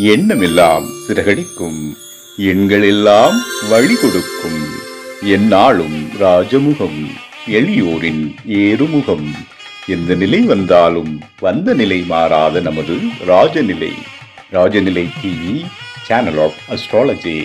எண்ணமெல்லாம் சிறகடிக்கும், எண்களெல்லாம் வழி கொடுக்கும், எந்நாளும் ராஜமுகம், எளியோரின் ஏறுமுகம். எந்த நிலை வந்தாலும் வந்த நிலை மாறாத நமது Rajanilai. Rajanilai TV, channel of astrology.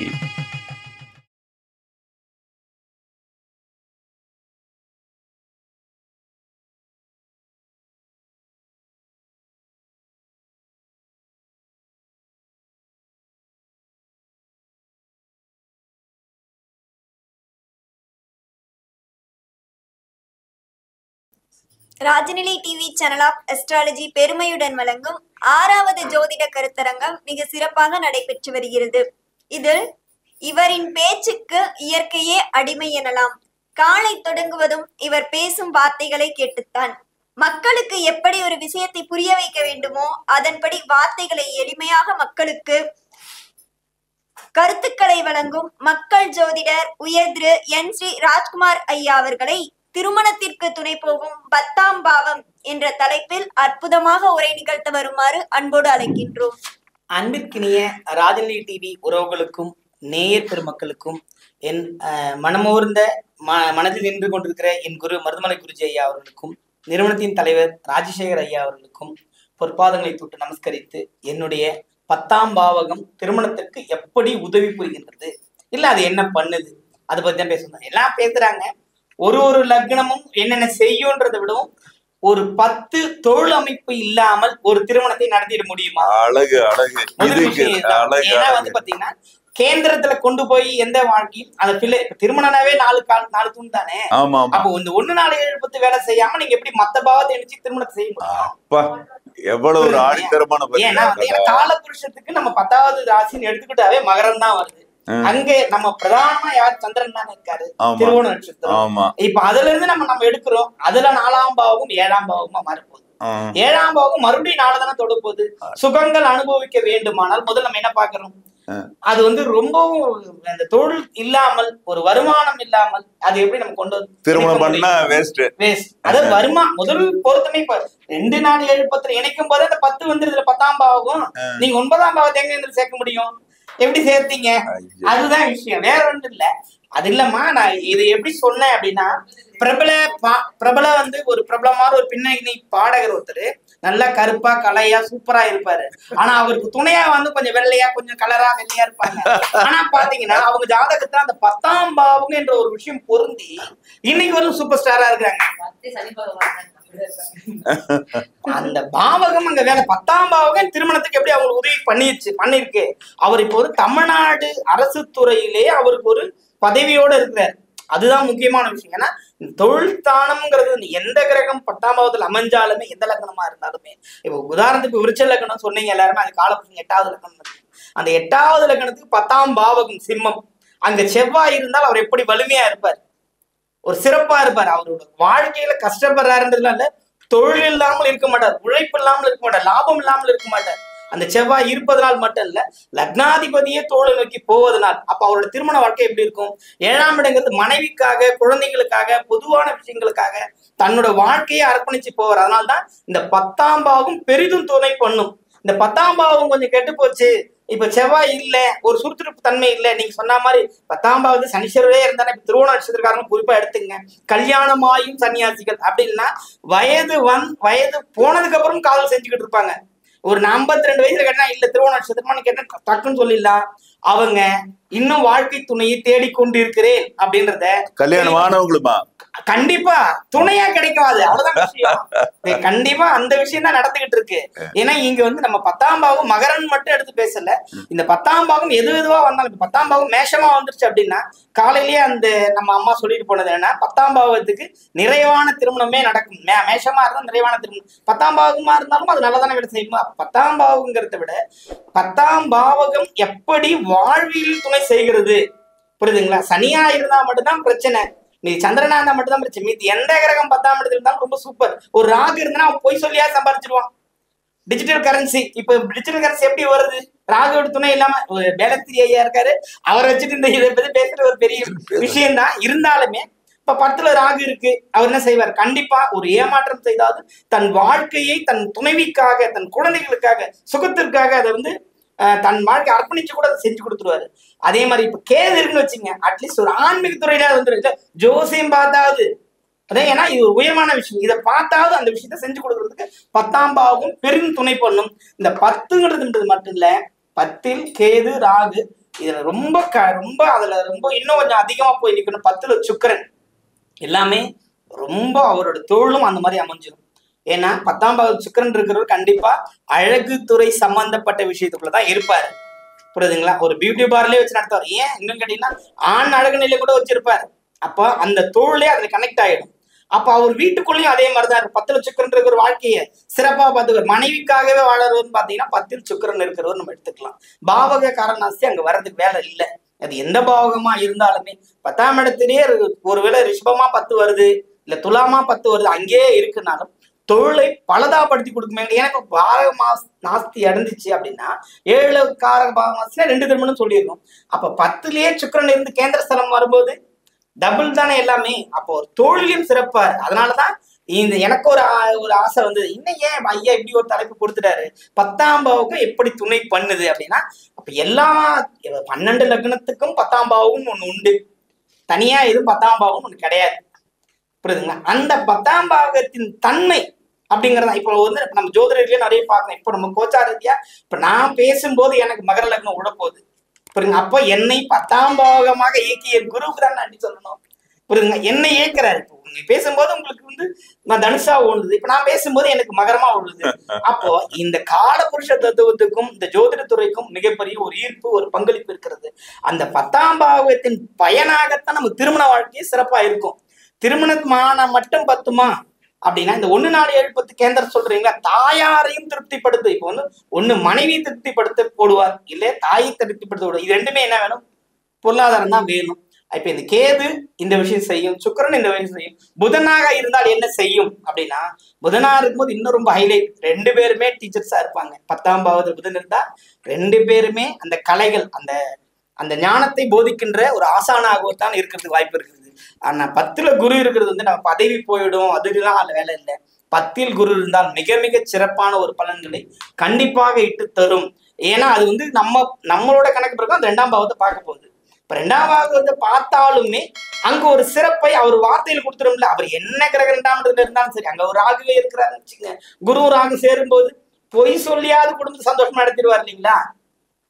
Rajanilai TV channel of astrology பெருமையுடன் வழங்கும் 6வது ஜோதிட கருத்தரங்கம் மிக சிறப்பாக நடைபெற்று வருகிறது. இதில் இவரின் பேச்சுக்கு இயற்கையே அடிமை எனலாம். காலை தொடங்குவதும் இவர் பேசும் வார்த்தைகளை கேட்டுத்தான். மக்களுக்கு எப்படி ஒரு விஷயத்தை புரிய வைக்க வேண்டுமோ அதன்படி வார்த்தைகளை எளிமையாக மக்களுக்கு கருத்துக்களை வழங்கும் மக்கள் ஜோதிடர் உயர் திரு என் ஸ்ரீ ராஜ்குமார் ஐயா அவர்களை திருமணத்திற்கு துணை போகும் 10ஆம் பாவம் என்ற தலைப்பில் அற்புதமாக உரை நிகழ்த்த வருமாறு அன்போடு அழைக்கின்றோம். அன்பிற்கினிய ராஜநிலை டிவி உறவுகளுக்கும் நேயர் பெருமக்களுக்கும் என் மனமோர்ந்த மனதில் நின்று கொண்டிருக்கிற என் குரு மருதமலை குருஜி ஐயா அவர்களுக்கும் நிறுவனத்தின் தலைவர் ராஜசேகர் ஐயா அவர்களுக்கும் பொற்பாதங்களை தொட்டு நமஸ்கரித்து, என்னுடைய 10ஆம் பாவகம் திருமணத்திற்கு எப்படி உதவி புரிகின்றது, இல்ல அது என்ன பண்ணுது, அதை பத்தி தான் பேசணும். எல்லாம் பேசுறாங்க. ஒரு லக்னமும் என்னென்ன செய்யும்ன்றதை விடவும் ஒரு 10 தொழில் அமைப்பு இல்லாமல் ஒரு திருமணத்தை நடத்திட முடியுமா? அழகு அழகு. ஏன்னா வந்து பாத்தீங்கன்னா கேந்திரத்துல கொண்டு போய் எந்த வாழ்க்கையும் அந்த திருமணனாவே 4 தூண் தானே. அப்போ இந்த 1 4 7 10 வேலை செய்யாம நீங்க எப்படி மத்த பாவத்தை நினைச்சு திருமணத்தை செய்ய முடியும்? எவ்வளவு ஒரு ஆணித்தரமான. ஏன்னா கால புருஷத்துக்கு நம்ம 10வது ராசின்னு எடுத்துக்கிட்டாவே மகரம் தான் வருது. அங்க நம்ம பிரதானமா யார் சந்திரன் தானே இருக்காரு, திருவோண நட்சத்திரம். இப்ப அதுல இருந்து நம்ம எடுக்கிறோம். அதுல 4ஆம் பாவமும் 7ஆம் பாவமா மாறப்போகுது. 7ஆம் பாவம் மறுபடியும் 4 தானே தொட போகுது. சுகங்கள் அனுபவிக்க வேண்டுமானால் முதல்ல நம்ம என்ன பாக்குறோம், அது வந்து ரொம்பவும் அந்த தொழில் இல்லாமல் ஒரு வருமானம் இல்லாமல் அது எப்படி நம்ம கொண்டு வந்து திருமணம் பண்ணா வேஸ்ட். அதாவது வருமானம் முதல் பொருத்தமே 2 4 7 10 இணைக்கும் போது அந்த 10 வந்துருதுல 10ஆம் பாவம். நீங்க 9ஆம் பாவத்தை எங்க இருந்து சேர்க்க முடியும்? எப்படி சேர்த்தீங்க? அதுதான் விஷயம், வேற ஒன்றும் இல்ல. அது இல்லம்மா, நான் இதை எப்படி சொன்னேன் அப்படின்னா, பிரபல வந்து ஒரு பிரபலமான ஒரு பின்னணி பாடகர் ஒருத்தர் நல்லா கருப்பா கலையா சூப்பரா இருப்பாரு. ஆனா அவருக்கு துணையா வந்து கொஞ்சம் வெள்ளையா கொஞ்சம் கலரா வெள்ளையா இருப்பாங்க. ஆனா பாத்தீங்கன்னா அவங்க ஜாதகத்துல அந்த 10ஆம் பாவம் என்ற ஒரு விஷயம் பொருந்தி இன்னைக்கு வரும் சூப்பர் ஸ்டாரா இருக்கிறாங்க. அந்த பாவகம் அங்க வேலை 10ஆம் பாவகம் திருமணத்துக்கு எப்படி அவங்களுக்கு உதவி பண்ணிருக்கு. அவர் இப்போ ஒரு தமிழ்நாடு அரசு துறையிலே அவருக்கு ஒரு பதவியோட இருக்கிறார். அதுதான் முக்கியமான விஷயம். ஏன்னா தொழில் தானம்ங்கிறது எந்த கிரகம் 10ஆம் பாவத்துல அமைஞ்சாலுமே எந்த லக்னமா இருந்தாலுமே, இப்போ உதாரணத்துக்கு விருச்ச லக்னம் சொன்னீங்க எல்லாருமே, அது காலபுருஷன் 8வது லக்னம். அந்த 8வது லக்னத்துக்கு 10ஆம் பாவகம் சிம்மம். அங்க செவ்வாய் இருந்தால் அவர் எப்படி வலிமையா இருப்பார், ஒரு சிறப்பா இருப்பார். அவரோட வாழ்க்கையில கஷ்டப்படுறாருன்றதுனால தொழில் இல்லாமல் இருக்க மாட்டார், உழைப்பு இல்லாமல் இருக்க மாட்டார், லாபம் இல்லாமல் இருக்க மாட்டார். அந்த செவ்வாய் இருப்பதனால் மட்டும் இல்ல, லக்னாதிபதியே தொழில் நோக்கி போவதனால் அப்ப அவரோட திருமண வாழ்க்கை எப்படி இருக்கும்? 7ஆம் இடங்கிறது மனைவிக்காக, குழந்தைகளுக்காக, பொதுவான விஷயங்களுக்காக தன்னோட வாழ்க்கையை அர்ப்பணிச்சு போவார். அதனால்தான் இந்த 10ஆம் பாவம் பெரிதும் துணை பண்ணும். இந்த 10ஆம் பாவம் கொஞ்சம் கெட்டு போச்சு, இப்ப செவ்வாய் இல்ல, ஒரு சுறுசுறுப்பு தன்மை இல்ல, நீங்க சொன்ன மாதிரி 10ஆம் பாவத்து சனீஸ்வரரே இருந்தானே. இப்ப திருவோண நட்சத்திரக்காரங்க குறிப்பா எடுத்துங்க. கல்யாணமாயும் சன்னியாசிகள் அப்படின்னா வயது போனதுக்கு அப்புறம் காதல் செஞ்சுக்கிட்டு இருப்பாங்க. ஒரு 52 வயசுல கேட்டா இல்ல திருவோண நட்சத்திரமா கேட்டா டக்குன்னு சொல்லிடலாம். அவங்க இன்னும் வாழ்க்கை துணையை தேடிக்கொண்டு இருக்கிறேன் அப்படின்றத கல்யாணம் ஆனவங்களுமா கண்டிப்பா துணையா கிடைக்காது. அவ்வளவுதான் விஷயம். கண்டிப்பா அந்த விஷயம் தான் நடந்துகிட்டு இருக்கு. ஏன்னா இங்க வந்து நம்ம 10ஆம் பாவம் மகரன் மட்டும் எடுத்து பேசல. இந்த 10ஆம் பாவம் எதுவா வந்தாலும், இப்ப 10ஆம் பாவம் மேஷமா வந்துருச்சு அப்படின்னா காலையிலேயே அந்த நம்ம அம்மா சொல்லிட்டு போனது என்ன, 10ஆம் பாவத்துக்கு நிறைவான திருமணமே நடக்கும். மேஷமா இருந்தா நிறைவான திருமணம், 10ஆம் பாவமா இருந்தாலும் அது நல்லதான விட செய்யுமா. 10ஆம் பாவங்கிறத விட 10ஆம் பாவகம் எப்படி வாழ்வில் துணை செய்கிறது, புரியுதுங்களா? சனியா இருந்தா மட்டும்தான் பிரச்சனை, நீ சந்திரனா இருந்தா மட்டும்தான் பிரச்சனை. மீது எந்த கிரகம் 10ஆம் இடத்துல இருந்தாலும் ரொம்ப சூப்பர். ஒரு ராகு இருந்தா அவன் பொய் சொல்லியா சம்பாதிச்சிருவான். டிஜிட்டல் கரன்சி, இப்ப டிஜிட்டல் கரன்சி எப்படி வருது? ராகுவோட துணை இல்லாம ஒரு பேலத்திரி ஐயா இருக்காரு, அவரை வச்சுட்டு இந்த இதை பத்தி பேசுற ஒரு பெரிய விஷயம் தான். இருந்தாலுமே இப்ப 10ல ராகு இருக்கு, அவர் என்ன செய்வார்? கண்டிப்பா ஒரு ஏமாற்றம் செய்தாவது தன் வாழ்க்கையை தன் துணைவிக்காக, தன் குழந்தைகளுக்காக, சுகத்திற்காக அதை வந்து தன் வாழ்க்கை அர்ப்பணிச்சு கூட அதை செஞ்சு கொடுத்துருவாரு. அதே மாதிரி இப்ப கேது இருக்குன்னு வச்சுங்க, அட்லீஸ்ட் ஒரு ஆன்மீக துறையில வந்துருக்கு, ஜோசியம் பார்த்தாவது அதான், ஏன்னா இது ஒரு உயர்வான விஷயம், இதை பார்த்தாவது அந்த விஷயத்த செஞ்சு கொடுக்கறதுக்கு 10ஆம் பாவம் பெரும் துணை பண்ணும். இந்த 10ங்கிறது மட்டும் இல்ல, 10ல் கேது ராகு, இதுல ரொம்ப ரொம்ப அதுல ரொம்ப இன்னும் கொஞ்சம் அதிகமா போய் நிக்கணும். 10ல் சுக்கிரன், எல்லாமே ரொம்ப அவரோட தொழிலும் அந்த மாதிரி அமைஞ்சிடும். ஏன்னா 10ஆம் பாவம் சுக்கிரன் இருக்கிறவர் கண்டிப்பா அழகு துறை சம்பந்தப்பட்ட விஷயத்துக்குள்ளதான் இருப்பாரு. புரியுதுங்களா? ஒரு பியூட்டி பார்லயே வச்சு நடத்துவார். ஏன் இன்னும் கேட்டீங்கன்னா ஆண் அழகு நிலை கூட வச்சிருப்பாரு. அப்ப அந்த தொழிலே அதுல கனெக்ட் ஆயிடும். அப்ப அவர் வீட்டுக்குள்ளேயும் அதே மாதிரிதான் இருக்கும். 10ல் சுக்கிரன் இருக்கிற வாழ்க்கையை சிறப்பா பார்த்துக்கிறார். மனைவிக்காகவே வாழறவர்னு பாத்தீங்கன்னா 10ல் சுக்கிரன் இருக்கிறவர் நம்ம எடுத்துக்கலாம். பாவக காரணாசி அங்க வர்றதுக்கு வேலை இல்லை. அது எந்த பாவகமா இருந்தாலுமே 10ஆம் இடத்திலேயே ஒருவேளை ரிஷபமா 10 வருது, இல்ல துலாமா 10 வருது, அங்கேயே இருக்குனாலும் தொழிலை பலதாப்படுத்தி கொடுக்குமே. எனக்கு பாரக நாஸ்தி அடைஞ்சிச்சு அப்படின்னா 7 காரக பாவமாசினா 2 திருமணம் சொல்லியிருக்கோம். அப்ப 10லயே சுக்கிரன் இருந்து கேந்திர ஸ்தலம் வரும்போது டபுள் தானே எல்லாமே. அப்போ ஒரு தொழிலையும் சிறப்பாரு. அதனாலதான் இந்த எனக்கு ஒரு ஆசை வந்தது, இன்னும் ஏன் ஐயா இப்படி ஒரு தலைப்பு கொடுத்துட்டாரு, 10ஆம் பாவுக்கும் எப்படி துணை பண்ணுது அப்படின்னா, அப்ப எல்லா 12 லக்னத்துக்கும் 10ஆம் பாவமும் ஒண்ணு உண்டு, தனியா எதுவும் 10ஆம் பாவம் ஒண்ணு கிடையாது. புரியுதுங்களா? அந்த 10ஆம் பாவகத்தின் தன்மை அப்படிங்கிறதா இப்போ வந்து நம்ம ஜோதிடர்களே நிறைய பார்க்கணும். இப்போ நம்ம கோச்சாரத்தியா இப்ப நான் பேசும்போது எனக்கு மகர லக்னம் உள்ள போகுது. புரியுங்க? அப்போ என்னை 10ஆம் பாவகமாக இயக்கிய குருவுக்கு தான் நன்றி சொல்லணும். புரியுதுங்க? என்னை இயக்குறாரு. இப்போ நீங்க பேசும்போது உங்களுக்கு வந்து நான் தனுஷா ஓடுது, இப்ப நான் பேசும்போது எனக்கு மகரமா ஓடுது. அப்போ இந்த காலபுருஷ தத்துவத்துக்கும் இந்த ஜோதிட துறைக்கும் மிகப்பெரிய ஒரு ஈர்ப்பு, ஒரு பங்களிப்பு இருக்கிறது. அந்த 10ஆம் பாவகத்தின் பயனாகத்தான் நம்ம திருமண வாழ்க்கையே சிறப்பா இருக்கும். திருமணமான மட்டும் 10மா அப்படின்னா, இந்த 1 4 7 10 கேந்திரம் சொல்றீங்களா, தாயாரையும் திருப்திப்படுத்து. இப்போ வந்து ஒண்ணு மனைவி திருப்திப்படுத்த போடுவார், இல்ல தாயை திருப்திப்படுத்த போடுவார். இது ரெண்டுமே என்ன வேணும்? பொருளாதாரம் தான் வேணும். இப்ப இந்த கேது இந்த விஷயம் செய்யும், சுக்கிரன் இந்த விஷயம் செய்யும். புதனாக இருந்தால் என்ன செய்யும் அப்படின்னா, புதனா இருக்கும்போது இன்னும் ரொம்ப ஹைலைட், 2 பேருமே டீச்சர்ஸா இருப்பாங்க. 10ஆம் பாவத்தில் புதன் இருந்தா 2 பேருமே அந்த கலைகள், அந்த ஞானத்தை போதிக்கின்ற ஒரு ஆசானாகத்தான் இருக்கிறதுக்கு வாய்ப்பு இருக்குது. ஆனா 10ல குரு இருக்கிறது வந்து நம்ம பதவி போயிடும், அதுலாம் அந்த வேலை இல்லை. 10ல் குரு இருந்தால் மிக மிக சிறப்பான ஒரு பலன்களை கண்டிப்பாக இட்டு தரும். ஏன்னா அது வந்து நம்மளோட கணக்கு பிறகு அந்த 2ஆம் பாவத்தை பார்க்க போகுது. இப்ப 2ஆம் பாவத்தை பார்த்தாலுமே அங்க ஒரு சிறப்பை அவர் வார்த்தையில் கொடுத்துரும்ல. அவர் என்ன கிரகம் 2ஆம் இடத்துல இருந்தாலும் சரி, அங்க ஒரு ராகுவே இருக்கிறாருன்னு வச்சுங்க, குரு ராகு சேரும்போது பொய் சொல்லியாவது குடும்பத்தை சந்தோஷமா நடத்திடுவார் இல்லைங்களா?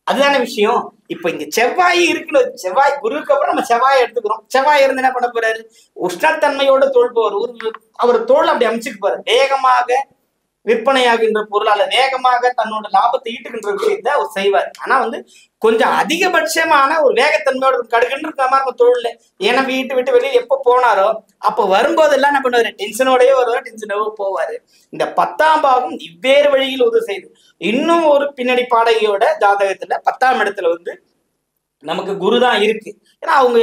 அதுதான விஷயம். இப்ப இங்க செவ்வாய் இருக்குன்னு, செவ்வாய் குருவுக்கு அப்புறம் நம்ம செவ்வாயை எடுத்துக்கிறோம். செவ்வாய் இருந்து என்ன பண்ண போறாரு? உஷ்ணத்தன்மையோட தோல் போவார். அவர் தோல் அப்படி அமைச்சுக்கு போறாரு. வேகமாக விற்பனையாகின்ற பொருளால வேகமாக தன்னோட லாபத்தை ஈட்டுகின்ற விஷயத்த அவர் செய்வார். ஆனா வந்து கொஞ்சம் அதிகபட்சமான ஒரு வேகத்தன்மையோட கடுகுன்னு இருக்கிற மாதிரி நம்ம தொழில். ஏன்னா விட்டு வெளியில் எப்போ போனாரோ அப்போ வரும்போதெல்லாம் என்ன பண்ணுவாரு? டென்ஷனோடய வருவார், டென்ஷனோட போவாரு. இந்த 10ஆம் பாவம் இவ்வேறு வழியில் உதவி செய்யுது. இன்னும் ஒரு பின்னணி பாடகியோட ஜாதகத்துல 10ஆம் இடத்துல வந்து நமக்கு குரு தான் இருக்கு. ஏன்னா அவங்க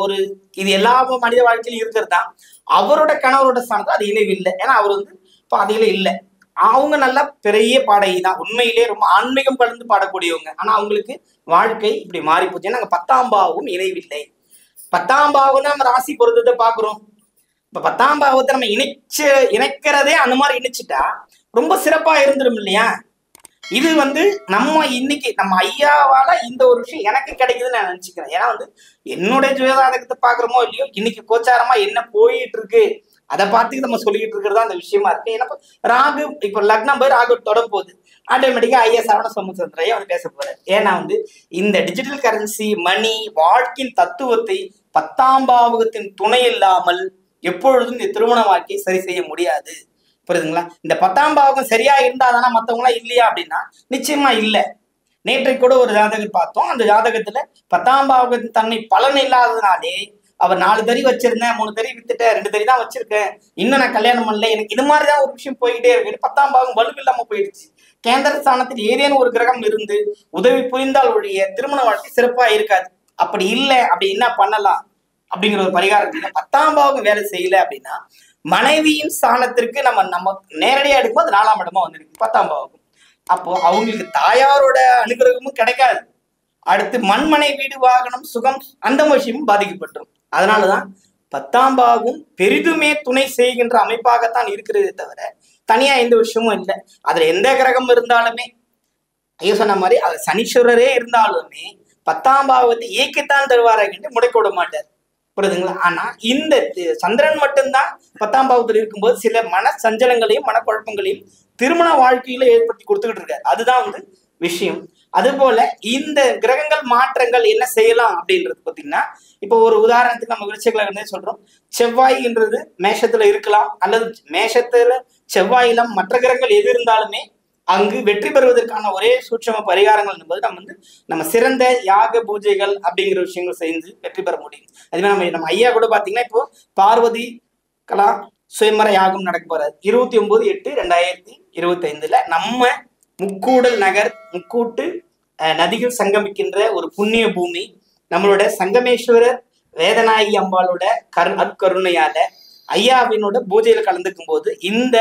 ஒரு இது எல்லா மனித வாழ்க்கையிலும் இருக்கிறது தான். அவரோட கணவரோட ஸ்தானத்துல அது இணைவு இல்லை. ஏன்னா அவர் வந்து பாதையில இல்லை. அவங்க நல்லா பெரிய பாடகி தான், உண்மையிலே ரொம்ப ஆன்மீகம் கலந்து பாடக்கூடியவங்க. ஆனா அவங்களுக்கு வாழ்க்கை இப்படி மாறி போச்சு. ஏன்னா 10ஆம் பாவம் இணைவில்லை. 10ஆம் பாவம் தான் நம்ம ராசி பொருத்தத்தை பாக்குறோம். இப்ப 10ஆம் பாவத்தை நம்ம இணைக்கிறதே அந்த மாதிரி இணைச்சிட்டா ரொம்ப சிறப்பா இருந்துடும் இல்லையா? இது வந்து நம்ம இன்னைக்கு நம்ம ஐயாவால இந்த ஒரு விஷயம் எனக்கு கிடைக்குதுன்னு நான் நினைச்சுக்கிறேன். ஏன்னா வந்து என்னுடைய ஜோதிடத்தை பாக்குறோமோ இல்லையோ, இன்னைக்கு கோச்சாரமா என்ன போயிட்டு இருக்கு அதை பார்த்துக்கு நம்ம சொல்லிட்டு இருக்கிறதா அந்த விஷயமா இருக்கு. ஏன்னா ராகு இப்ப லக்னம் போய் ராகு தொட போகுது, ஆட்டோமேட்டிக்கா ஐயா சரவண சோமசுந்தரையா அவர் பேச போறாரு. ஏன்னா வந்து இந்த டிஜிட்டல் கரன்சி, மணி, வாழ்க்கையின் தத்துவத்தை 10ஆம் பாவகத்தின் துணை இல்லாமல் எப்பொழுதும் இந்த திருமண வாழ்க்கையை சரி செய்ய முடியாது. புரியுதுங்களா? இந்த 10ஆம் பாவகம் சரியா இருந்தாதானா மற்றவங்களாம் இல்லையா அப்படின்னா நிச்சயமா இல்லை. நேற்றைக்கு கூட ஒரு ஜாதகர் பார்த்தோம். அந்த ஜாதகத்துல 10ஆம் பாவகத்தின் தன்னை பலன் இல்லாததுனாலே அவர் 4 தறி வச்சிருந்தேன், 3 தறி வித்துட்டேன், 2 தறி தான் வச்சிருக்கேன், இன்னும் நான் கல்யாணம் பண்ணல, எனக்கு இது மாதிரிதான் ஒரு விஷயம் போய்கிட்டே இருக்கு. 10ஆம் பாவம் வலுவில்லாம போயிடுச்சு. கேந்திர ஸ்தானத்தில் ஏதேனும் ஒரு கிரகம் இருந்து உதவி புரிந்தால் ஒழிய திருமண வாழ்க்கை சிறப்பா இருக்காது. அப்படி இல்லை, அப்படி என்ன பண்ணலாம் அப்படிங்கிற ஒரு பரிகாரம் இல்லை. 10ஆம் பாவம் வேலை செய்யல அப்படின்னா மனைவியின் ஸ்தானத்திற்கு நம்ம நேரடியா எடுக்கும்போது 4ஆம் இடமா வந்துருக்கு 10ஆம் பாவம். அப்போ அவங்களுக்கு தாயாரோட அனுகிரகமும் கிடைக்காது. அடுத்து மண்மனை, வீடு, வாகனம், சுகம், அந்த விஷயமும் பாதிக்கப்பட்டுரும். அதனாலதான் 10ஆம் பாவம் பெரிதுமே துணை செய்கின்ற அமைப்பாகத்தான் இருக்கிறதே தவிர தனியா எந்த விஷயமும் இல்லை. அதுல எந்த கிரகம் இருந்தாலுமே ஐயா சொன்ன மாதிரி அது சனீஸ்வரரே இருந்தாலுமே 10ஆம் பாவத்தை இயக்கித்தான் தருவாராகிட்டு முடக்க விட மாட்டார். புரியுதுங்களா? ஆனா இந்த சந்திரன் மட்டும்தான் 10ஆம் பாவத்தில் இருக்கும்போது சில மன சஞ்சலங்களையும் மனக்குழப்பங்களையும் திருமண வாழ்க்கையில ஏற்படுத்தி கொடுத்துக்கிட்டு இருக்காரு. அதுதான் வந்து விஷயம். அது போல இந்த கிரகங்கள் மாற்றங்கள் என்ன செய்யலாம் அப்படின்றது பார்த்தீங்கன்னா, இப்போ ஒரு உதாரணத்துக்கு நம்ம விருச்சிக சொல்றோம், செவ்வாய்ன்றது மேஷத்துல இருக்கலாம், அல்லது மேஷத்துல செவ்வாயில மற்ற கிரகங்கள் எது இருந்தாலுமே அங்கு வெற்றி பெறுவதற்கான ஒரே சூட்சம பரிகாரங்கள் என்பது நம்ம சிறந்த யாக பூஜைகள் அப்படிங்கிற விஷயங்கள் செஞ்சு வெற்றி பெற முடியும். அதுவே நம்ம ஐயா கூட பாத்தீங்கன்னா இப்போ பார்வதி கலா சுயமர யாகம் நடக்க போறாரு 29/8/2025 நம்ம முக்கூடல் நகர் முக்கூட்டு நதிகள் சங்கமிக்கின்ற ஒரு புண்ணிய பூமி. நம்மளோட சங்கமேஸ்வரர் வேதநாயகி அம்பாளோட அருட்கருணையால ஐயாவினோட பூஜையில கலந்துக்கும் போது இந்த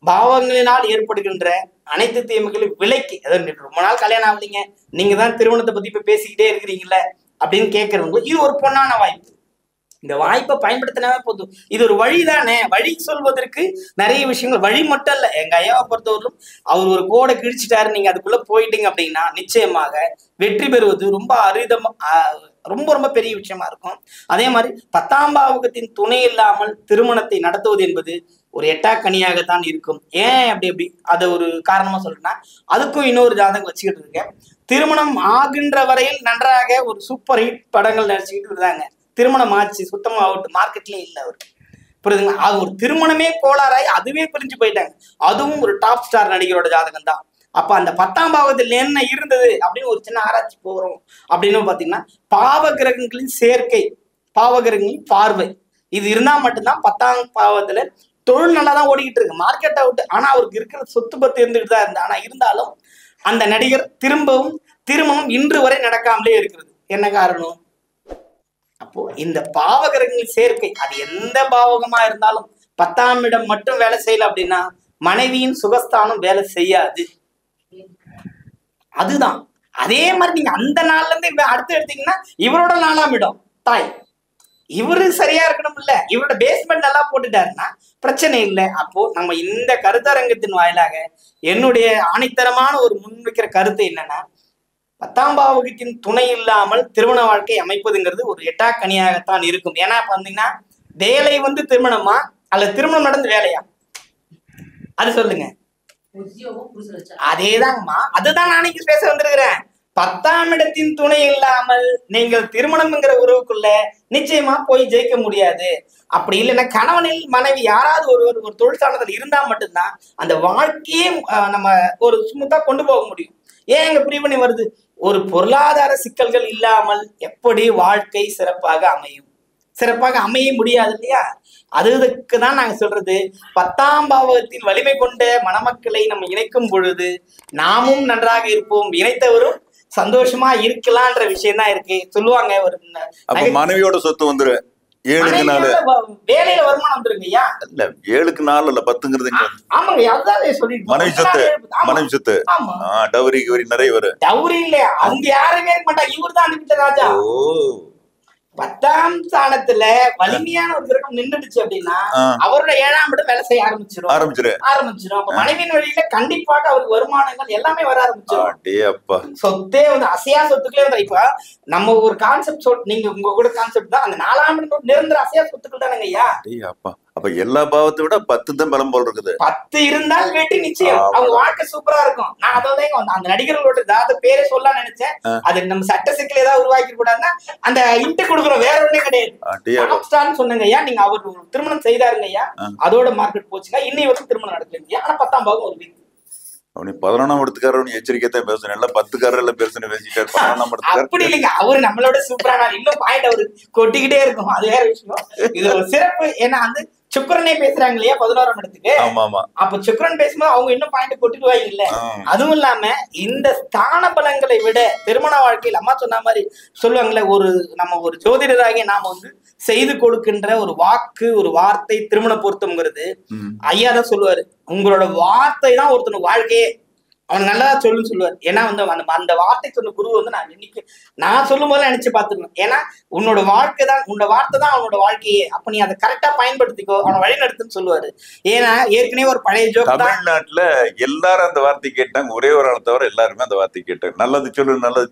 பாவங்களினால் ஏற்படுகின்ற அனைத்து தீமைகளையும் விலைக்கு, அதாவது ரொம்ப நாள் கல்யாணம் ஆகலைங்க, நீங்க தான் திருமணத்தை பத்தி இப்ப பேசிக்கிட்டே இருக்கிறீங்கள அப்படின்னு கேட்கறவங்க இது ஒரு பொன்னான வாய்ப்பு. இந்த வாய்ப்பை பயன்படுத்தினாவே போதும். இது ஒரு வழிதானே. வழி சொல்வதற்கு நிறைய விஷயங்கள், வழி மட்டும் இல்ல. எங்க ஐயாவை பொறுத்தவரைக்கும் அவர் ஒரு கோடை கிழிச்சிட்டாரு, நீங்க அதுக்குள்ள போயிட்டீங்க அப்படின்னா நிச்சயமாக வெற்றி பெறுவது ரொம்ப ரொம்ப ரொம்ப பெரிய விஷயமா இருக்கும். அதே மாதிரி 10ஆம் பாவகத்தின் துணை இல்லாமல் திருமணத்தை நடத்துவது என்பது ஒரு எட்டாக்கனியாகத்தான் இருக்கும். ஏன் அப்படி அதை ஒரு காரணமா சொல்றேன்னா, அதுக்கும் இன்னொரு ஜாதகம் வச்சுக்கிட்டு இருக்கேன். திருமணம் ஆகின்ற வரையில் நன்றாக ஒரு சூப்பர் ஹிட் படங்கள் நடிச்சுக்கிட்டு இருந்தாங்க. திருமணம் ஆச்சு, சுத்தமா அவுட், மார்க்கெட்லயே இல்லை அவர். புரியுதுங்களா? அது ஒரு திருமணமே கோளாறாய் அதுவே பிரிஞ்சு போயிட்டாங்க. அதுவும் ஒரு டாப் ஸ்டார் நடிகரோட ஜாதகம் தான். அப்ப அந்த 10ஆம் பாவத்தில் என்ன இருந்தது அப்படின்னு ஒரு சின்ன ஆராய்ச்சி போறோம் அப்படின்னு பாத்தீங்கன்னா, பாவ கிரகங்களின் சேர்க்கை, பாவ கிரகங்களின் பார்வை, இது இருந்தா மட்டும்தான் 10ஆம் பாவத்துல தொழில் நல்லா தான் ஓடிக்கிட்டு இருக்கு, மார்க்கெட் அவுட். ஆனா அவருக்கு இருக்கிற சொத்து பத்து இருந்துகிட்டு தான் இருந்தா. ஆனா இருந்தாலும் அந்த நடிகர் திருமணம் இன்று வரை நடக்காமலே இருக்கிறது. என்ன காரணம்? அப்போ இந்த பாவகிரகங்கள் சேர்க்கை அது எந்த பாவகமா இருந்தாலும் 10ஆம் இடம் மட்டும் வேலை செய்யல அப்படின்னா மனைவியின் சுகஸ்தானம் வேலை செய்யாது. அதுதான். அதே மாதிரி நீங்க அந்த நாள்ல இருந்து அடுத்து எடுத்தீங்கன்னா இவரோட 4ஆம் இடம் தாய், இவரு சரியா இருக்கணும் இல்ல, இவரோட பேஸ்மெண்ட் நல்லா போட்டுட்டாருன்னா பிரச்சனை இல்லை. அப்போ நம்ம இந்த கருத்தரங்கத்தின் வாயிலாக என்னுடைய ஆணித்தரமான ஒரு முன்வைக்கிற கருத்து என்னன்னா, 10ஆம் பாவகத்தின் துணை இல்லாமல் திருமண வாழ்க்கை அமைப்பதுங்கிறது ஒரு எட்டாக்கனியாகத்தான் இருக்கும். ஏன்னா பாத்தீங்கன்னா வேலை வந்து திருமணமா அல்லது திருமணம் நடந்து வேலையா, அது சொல்லுங்க. அதேதாங்கம்மா, அதுதான் நான் இங்க பேச வந்திருக்கிறேன். 10ஆம் இடத்தின் துணை இல்லாமல் நீங்கள் திருமணம்ங்கிற உறவுக்குள்ள நிச்சயமா போய் ஜெயிக்க முடியாது. அப்படி இல்லைன்னா கணவனில் மனைவி யாராவது ஒரு தொழில் சார்ந்ததில் இருந்தா மட்டும்தான் அந்த வாழ்க்கையே நம்ம ஒரு ஸ்மூத்தா கொண்டு போக முடியும். ஏன் இங்க பிரிவினை வருது? ஒரு பொருளாதார சிக்கல்கள் இல்லாமல் எப்படி வாழ்க்கை சிறப்பாக அமையும்? சிறப்பாக அமைய முடியாது இல்லையா? அதுக்கு தான் நாங்க சொல்றது, 10ஆம் பாவகத்தில் வலிமை கொண்ட மணமக்களை நம்ம இணைக்கும் பொழுது நாமும் நன்றாக இருப்போம், இணைத்தவரும் சந்தோஷமா இருக்கலாம்ன்ற விஷயம் தான் இருக்கு. சொல்லுவாங்க ஒரு மனைவியோட சொத்து வந்துரு 7க்கு 4 வேலையில வருமானம் வந்துருங்க ஐயா. இல்ல 7க்கு 4 இல்ல 10ங்கிறது. ஆமாங்க, அதுதான் சொல்லிட்டு மனைவி சொத்து. ஆமா, டவுரி நிறைய வரும். டவுரி இல்ல, அவங்க யாருமே இருக்க மாட்டாங்க, இவரு தான் அனுப்பிட்ட ராஜா. 10ஆம் ஸ்தானத்துல வலிமையான ஒரு கிரகம் நின்றுடுச்சு அப்படின்னா அவரோட 7ஆம் இடம் வேலை செய்ய ஆரம்பிச்சிடும். அப்ப மனைவியின் வழியில கண்டிப்பாக அவருக்கு வருமானங்கள் எல்லாமே வர ஆரம்பிச்சிடும். சொத்தே வந்து அசையா சொத்துக்களே வந்து இப்ப நம்ம ஒரு கான்செப்ட் நீங்க உங்க கூட கான்செப்ட் தான் அந்த 4ஆம் இடம் நிரந்தர அசையா சொத்துக்கள் தானங்க ஐயா. அப்ப எல்லா பாவத்தை விட 10 தான் பலம் போல் இருக்குது. 10 இருந்தால் வெற்றி நிச்சயம். அவங்க வாழ்க்கை சூப்பரா இருக்கும். நான் அதான் அந்த நடிகர்களோட ஜாத பேரே சொல்ல நினைச்சேன். அது நம்ம சட்ட சிக்கல் ஏதாவது உருவாக்கி கூடாதுன்னா அந்த இன்ட்டு கொடுக்குறோம், வேற ஒண்ணே கிடையாது. சொன்னங்க ஐயா, நீங்க அவர் திருமணம் செய்தாருங்க ஐயா, அதோட மார்க்கெட் போச்சுங்க, இன்னை வரைக்கும் திருமணம் நடக்கலைங்க. ஆனா 10ஆம் பாவம் ஒரு வீக். அவனி 11ஆம் இடத்துக்காரர் எச்சரிக்கை தான் பேசணும், எல்லாம் 10காரர் எல்லாம் பேசணும் பேசிட்டாரு. 11ஆம் இடத்துக்காரர் அப்படி இல்லைங்க, அவரு நம்மளோட சூப்பரான இன்னும் பாயிண்ட் அவரு கொட்டிக்கிட்டே இருக்கும், அது வேற விஷயம். இது ஒரு சிறப்பு. ஏன்னா வந்து சுக்கரனே பேசுறாங்க இல்லையா 11ஆம் இடத்துக்கு. அப்ப சுக்கரன் பேசும்போது அவங்க இன்னும் பாயிண்ட் கொட்டிடுவாங்க இல்ல. அதுவும் இல்லாம இந்த ஸ்தான பலங்களை விட திருமண வாழ்க்கையில் அம்மா சொன்ன மாதிரி சொல்லுவாங்கல்ல, நம்ம ஒரு ஜோதிடராகிய நாம வந்து செய்து கொடுக்கின்ற ஒரு வாக்கு, ஒரு வார்த்தை திருமண பொருத்தம்ங்கிறது ஐயா தான் சொல்லுவாரு. உங்களோட வார்த்தை தான் ஒருத்தனுக்கு வாழ்க்கையே. அவன் நல்லா சொல்லுன்னு சொல்லுவார். ஏன்னா வந்து அந்த வார்த்தை சொன்ன குரு வந்து நான் சொல்லும் போது நினைச்சு பார்த்துக்கணும். ஏன்னா உன்னோட வாழ்க்கை தான், உன்னோட வார்த்தை தான் அவனோட வாழ்க்கையே. அப்ப நீ அதை கரெக்டா பயன்படுத்திக்கோ, அவனை வழி நடத்துன்னு சொல்லுவாரு. ஏன்னா ஏற்கனவே ஒரு பழைய ஜோக் தான், தமிழ்நாட்டுல எல்லாரும் அந்த வார்த்தை கேட்டாங்க, ஒரே ஒரு ஆள் தவிர எல்லாருமே அந்த வார்த்தை கேட்டாங்க. நல்லது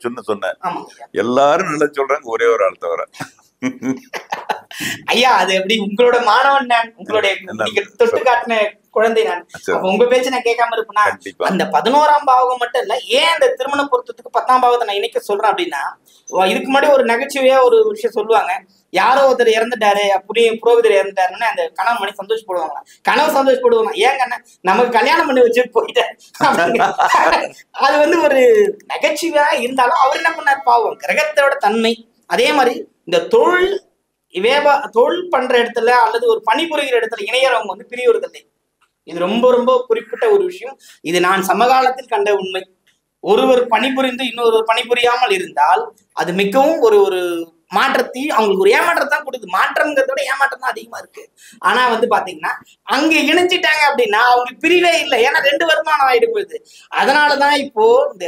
சொல்லு சொன்னேன், எல்லாரும் நல்லது சொல்றாங்க, ஒரே ஒரு ஆள் தவிர. ஐயா அது எப்படி உங்களோட மாணவன் நான், உங்களுடைய நீங்க தொட்டு காட்டின குழந்தை நான். அப்ப உங்க பேச்சு நான் கேட்காம இருப்பேனா? அந்த 11ஆம் பாவகம் மட்டும் இல்ல, ஏன் அந்த திருமண பொருத்தத்துக்கு 10ஆம் பாவத்தை நான் இணைக்க சொல்றேன் அப்படின்னா, இதுக்கு முன்னாடி ஒரு நகைச்சுவையா ஒரு விஷயம் சொல்லுவாங்க. யாரோ ஒருத்தர் இறந்துட்டாரு, புரோகிதர் இறந்துட்டாருன்னு அந்த கணவன் மணி சந்தோஷப்படுவாங்க. கனவு சந்தோஷப்படுவாங்க. ஏன் கண்ண நமக்கு கல்யாணம் பண்ணி வச்சுட்டு போயிட்டேன். அது வந்து ஒரு நகைச்சுவையா இருந்தாலும் அவர் என்ன பண்ணார் பாவம், கிரகத்தோட தன்மை. அதே மாதிரி இந்த தொழில் பண்ற இடத்துல அல்லது ஒரு பணிபுரிகிற இடத்துல இணையறவங்க வந்து பிரிவுறதில்லை. இது ரொம்ப ரொம்ப குறிப்பிட்ட ஒரு விஷயம். இது நான் சமகாலத்தில் கண்ட உண்மை. ஒருவர் பணிபுரிந்து இன்னொருவர் பணிபுரியாமல் இருந்தால் அது மிகவும் ஒரு மாற்றத்தையும் அவங்களுக்கு ஒரு ஏமாற்றத்தான் கொடுக்குது. மாற்றம்ங்கிறதோட ஏமாற்றம் தான் அதிகமா இருக்கு. ஆனா வந்து பாத்தீங்கன்னா அங்க இணைஞ்சிட்டாங்க அப்படின்னா அவங்களுக்கு பிரிவே இல்லை. ஏன்னா 2 வருமானம் ஆயிட்டு போகுது. அதனாலதான் இப்போ இந்த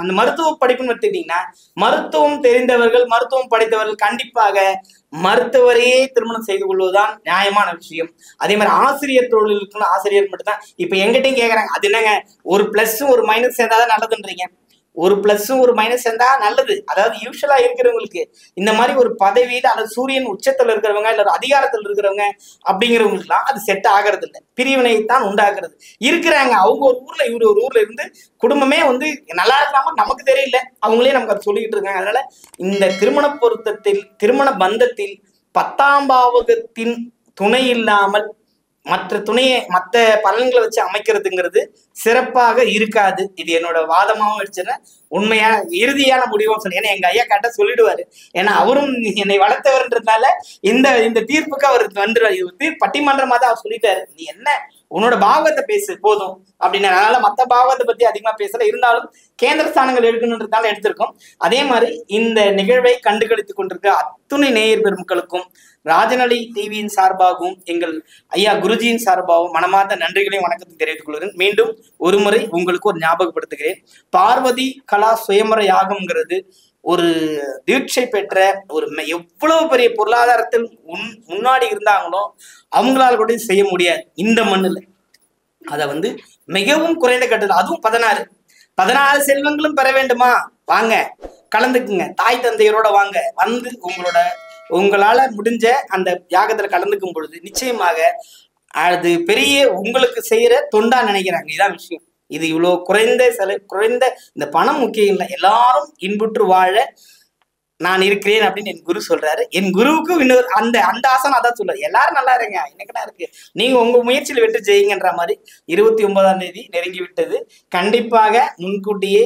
அந்த மருத்துவ படிப்புன்னு எடுத்துக்கிட்டீங்கன்னா, மருத்துவம் தெரிந்தவர்கள், மருத்துவம் படித்தவர்கள் கண்டிப்பாக மருத்துவரையே திருமணம் செய்து கொள்வதுதான் நியாயமான விஷயம். அதே மாதிரி ஆசிரியர் தொழிலுக்கு ஆசிரியர் மட்டும்தான். இப்ப எங்கிட்டையும் கேக்குறாங்க, அது என்னங்க ஒரு பிளஸும் ஒரு மைனஸ் சேர்ந்தாதான் நல்லதுன்றீங்க. ஒரு பிளஸும் ஒரு மைனஸ் சேர்ந்தா நல்லது. அதாவது யூஸ்வலா இருக்கிறவங்களுக்கு இந்த மாதிரி ஒரு பதவியில அல்லது சூரியன் உச்சத்துல இருக்கிறவங்க இல்ல அதிகாரத்துல இருக்கிறவங்க அப்படிங்கிறவங்களுக்கு எல்லாம் அது செட் ஆகிறது இல்லை. பிரிவினைத்தான் உண்டாக்குறது இருக்கிறாங்க. அவங்க ஒரு ஊர்ல இவரு ஒரு ஊர்ல இருந்து குடும்பமே வந்து நல்லா இருக்கலாமா நமக்கு தெரியல, அவங்களே நமக்கு அதை சொல்லிக்கிட்டு இருக்காங்க. அதனால இந்த திருமண பொருத்தத்தில், திருமண பந்தத்தில் 10ஆம் பாவகத்தின் துணை இல்லாமல் மற்ற பலன்களை வச்சு அமைக்கிறதுங்கிறது சிறப்பாக இருக்காது. இது என்னோட வாதமாகவும் வச்சிருக்கேன், உண்மையான இறுதியான முடிவும் சொல்லி. ஏன்னா எங்க ஐயா கரெக்டா சொல்லிடுவாரு. ஏன்னா அவரும் என்னை வளர்த்தவர்ன்றதுனால இந்த தீர்ப்புக்கு அவர் வந்துடுவார். பட்டிமன்றமா தான் அவர் சொல்லிட்டாரு, நீ என்ன உன்னோட பாவகத்தை பேசு போதும் அப்படின்னு. அதனால மற்ற பாவகத்தை பத்தி அதிகமா பேசல, இருந்தாலும் கேந்திர ஸ்தானங்கள் எடுக்கணுன்றதால எடுத்திருக்கோம். அதே மாதிரி இந்த நிகழ்வை கண்டுகளித்துக் கொண்டிருக்க அத்துணை நேயர் பெருமக்களுக்கும் ராஜநலி டிவியின் சார்பாகவும் எங்கள் ஐயா குருஜியின் சார்பாகவும் மனமார்ந்த நன்றிகளையும் வணக்கத்தையும் தெரிவித்துக் கொள்கிறேன். மீண்டும் ஒருமுறை உங்களுக்கு ஒரு ஞாபகப்படுத்துகிறேன். பார்வதி கலா சுயமர யாகம்ங்கிறது ஒரு தீட்சை பெற்ற ஒரு எவ்வளவு பெரிய பொருளாதாரத்தில் முன்னாடி இருந்தாங்களோ அவங்களால கூட செய்ய முடியாது இந்த மண்ணுல. அத வந்து மிகவும் குறைந்த கட்டத்தில், அதுவும் 16 செல்வங்களும் பெற வேண்டுமா, வாங்க கலந்துக்குங்க, தாய் தந்தையரோட வாங்க, வந்து உங்களால முடிஞ்ச அந்த யாகத்துல கலந்துக்கும் பொழுது நிச்சயமாக அது பெரிய உங்களுக்கு செய்யற தொண்டா நினைக்கிறாங்க. இதான் விஷயம். இது இவ்வளவு குறைந்த இந்த பணம் முக்கியம் இல்லை, எல்லாரும் இன்புற்று வாழ நான் இருக்கிறேன் அப்படின்னு என் குரு சொல்றாரு. என் குருவுக்கும் இன்னொரு அந்த ஆசனம் அதான் சொல்றாரு, எல்லாரும் நல்லா இருங்க, என்னக்கடா இருக்கு, நீங்க உங்க முயற்சியில் வெற்றி செய்யுங்கன்ற மாதிரி. 29ஆம் தேதி நெருங்கி விட்டது. கண்டிப்பாக முன்கூட்டியே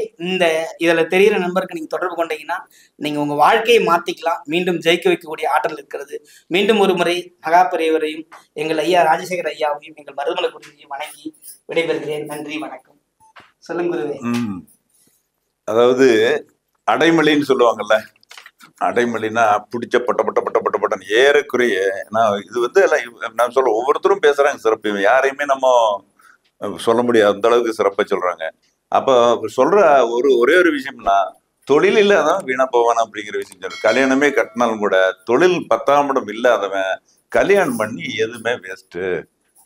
இதுல தெரிகிற நண்பருக்கு நீங்க தொடர்பு கொண்டீங்கன்னா நீங்க உங்க வாழ்க்கையை மாத்திக்கலாம். மீண்டும் ஜெயிக்க வைக்கக்கூடிய ஆற்றல் இருக்கிறது. மீண்டும் ஒரு முறை மகாபெரியவரையும் எங்கள் ஐயா ராஜசேகர் ஐயாவையும் எங்கள் மருதமலை குருவையும் வணங்கி விடைபெறுகிறேன். நன்றி, வணக்கம். சொல்லுங்க குருவே. அதாவது அடைமொழின்னு சொல்லுவாங்கல்ல, அடைமொழினா பிடிச்ச பட்டன்னு ஏறக்குறைய இது வந்து எல்லாம் நான் சொல்ல ஒவ்வொருத்தரும் பேசுறாங்க சிறப்பு, யாரையுமே நம்ம சொல்ல முடியாது அந்த அளவுக்கு சிறப்பா சொல்றாங்க. அப்ப சொல்ற ஒரே ஒரு விஷயம்னா, தொழில் இல்லாதவன் வீணா போவான் அப்படிங்கிற விஷயம் சொல்லு. கல்யாணமே கட்டினாலும் கூட தொழில் 10ஆம் இடம் இல்லாதவன் கல்யாணம் பண்ணி எதுவுமே வேஸ்ட்டு.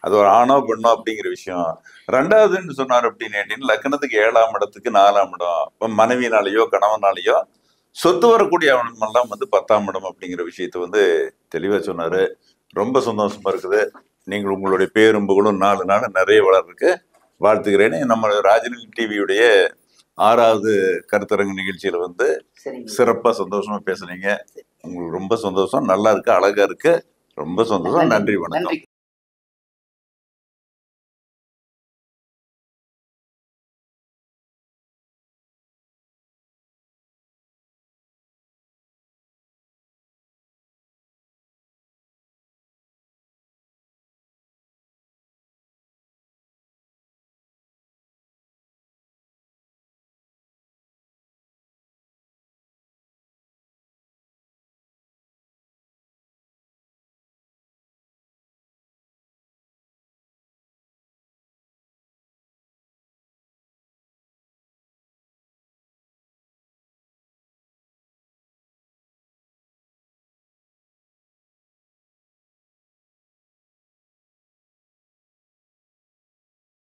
அது ஒரு ஆணோ பெண்ணோ அப்படிங்கிற விஷயம். 2வதுன்னு சொன்னார் அப்படின்னு லக்னத்துக்கு 7ஆம் இடத்துக்கு 4ஆம் இடம், இப்போ மனைவினாலேயோ கணவனாலேயோ சொத்து வரக்கூடிய அவனெல்லாம் வந்து 10ஆம் இடம் அப்படிங்கிற விஷயத்த வந்து தெளிவா சொன்னாரு. ரொம்ப சந்தோஷமா இருக்குது. நீங்கள் உங்களுடைய பேரும் புகழும் 4 நாள் நிறைய வளர்றதுக்கு வாழ்த்துக்கிறேன்னு. நம்ம ராஜநலி டிவியுடைய 6வது கருத்தரங்கு நிகழ்ச்சியில வந்து சிறப்பா சந்தோஷமா பேசுனீங்க. உங்களுக்கு ரொம்ப சந்தோஷம். நல்லா இருக்கு, அழகா இருக்கு, ரொம்ப சந்தோஷம். நன்றி, வணக்கம்.